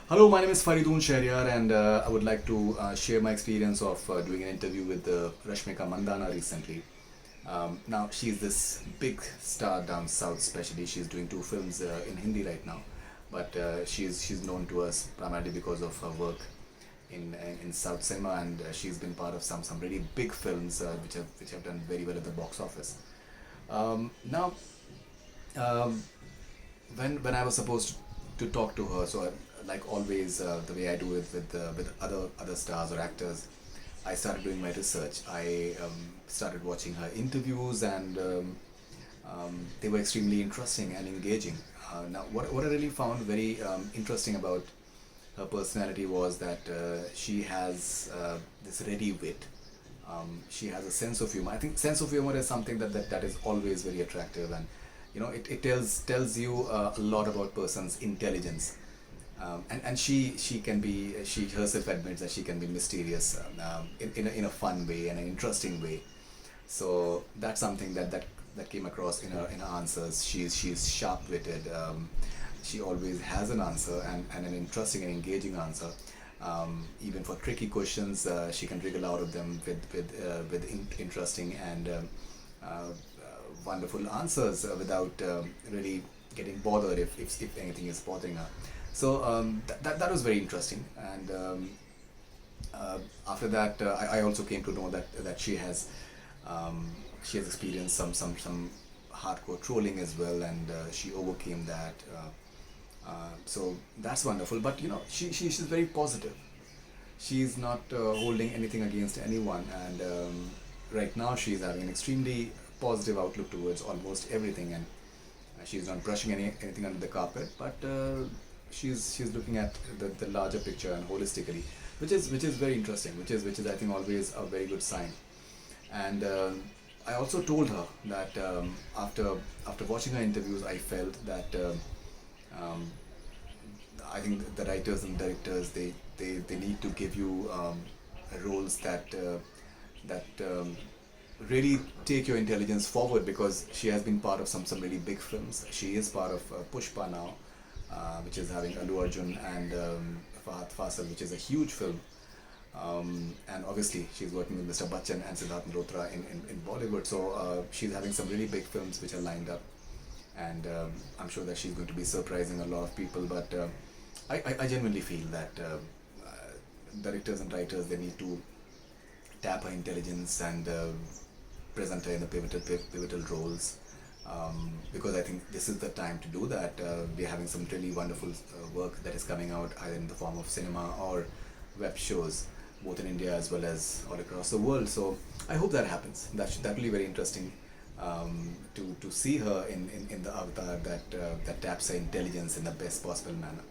Hello, my name is Faridoon Shahryar, and I would like to share my experience of doing an interview with Rashmika Mandana recently. Now, she's this big star down south, especially. She's doing two films in Hindi right now, but she's known to us primarily because of her work in South cinema, and she's been part of some really big films which have done very well at the box office. Now, um, when I was supposed to talk to her, so like always, the way I do it with other stars or actors, I started doing my research. I started watching her interviews, and they were extremely interesting and engaging. Now, what I really found very interesting about her personality was that she has this ready wit. She has a sense of humor. I think sense of humor is something that is always very attractive, and it tells you a lot about person's intelligence. And she can be, she herself admits that she can be mysterious, in a fun way and an interesting way. So that's something that came across in her answers. She's sharp witted. She always has an answer, and an interesting and engaging answer. Even for tricky questions, she can wriggle out of them with interesting and wonderful answers without really getting bothered if anything is bothering her. So that was very interesting. And after that, I also came to know that she has experienced some hardcore trolling as well, and she overcame that. So that's wonderful. But she's very positive. She's not holding anything against anyone, and right now she's having an extremely positive outlook towards almost everything, and she's not brushing anything under the carpet, but she's looking at the larger picture and holistically, which is very interesting, which is I think always a very good sign. And I also told her that after watching her interviews, I felt that um, I think the writers and directors, they need to give you roles that really take your intelligence forward, because she has been part of some really big films. She is part of Pushpa now, which is having Allu Arjun and Fahad Fasal, which is a huge film. And obviously, she's working with Mr. Bachchan and Siddharth Malhotra in Bollywood. So she's having some really big films which are lined up, and I'm sure that she's going to be surprising a lot of people. But I genuinely feel that directors and writers, they need to tap her intelligence and present her in the pivotal roles, because I think this is the time to do that. We're having some really wonderful work that is coming out either in the form of cinema or web shows, both in India as well as all across the world. So I hope that happens. That will be very interesting, to see her in the avatar that taps her intelligence in the best possible manner.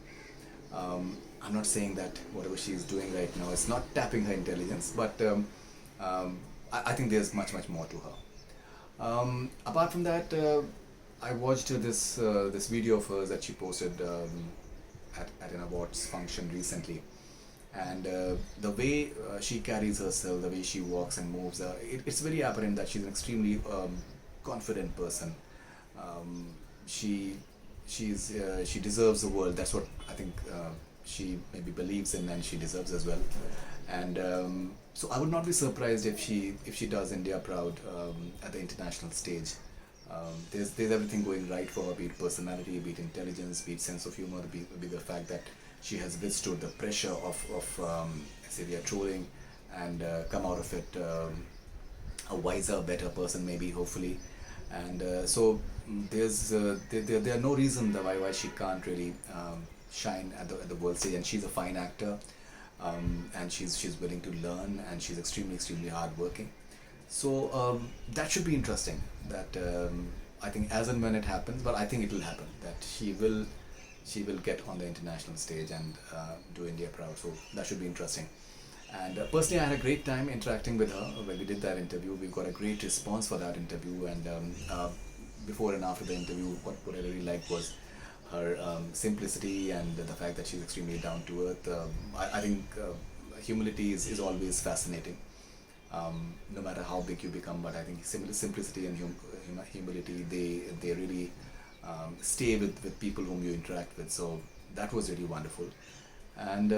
I'm not saying that whatever she's doing right now is not tapping her intelligence, but I think there's much more to her. Apart from that, I watched this video of hers that she posted at an awards function recently, and the way she carries herself, the way she walks and moves, it's very apparent that she's an extremely confident person. Um, she she deserves the world. That's what I think she maybe believes in, and she deserves as well. And so I would not be surprised if she does India proud at the international stage. There's everything going right for her, be it personality, be it intelligence, be it sense of humor, be the fact that she has withstood the pressure of severe trolling, and come out of it a wiser, better person, maybe, hopefully. And so there are no reason why she can't really shine at the world stage. And she's a fine actor, and she's willing to learn, and she's extremely hardworking. So that should be interesting. That I think as and when it happens, but I think it will happen. That she will get on the international stage and do India proud. So that should be interesting. And personally, I had a great time interacting with her when we did that interview. We got a great response for that interview, and before and after the interview, what I really liked was her simplicity, and the fact that she's extremely down to earth. I think humility is always fascinating, no matter how big you become. But I think simplicity and humility, they really stay with people whom you interact with. So that was really wonderful. and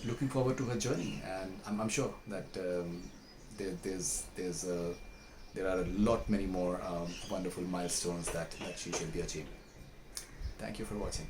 looking forward to her journey. And I'm sure that there are a lot many more wonderful milestones that she should be achieving. Thank you for watching.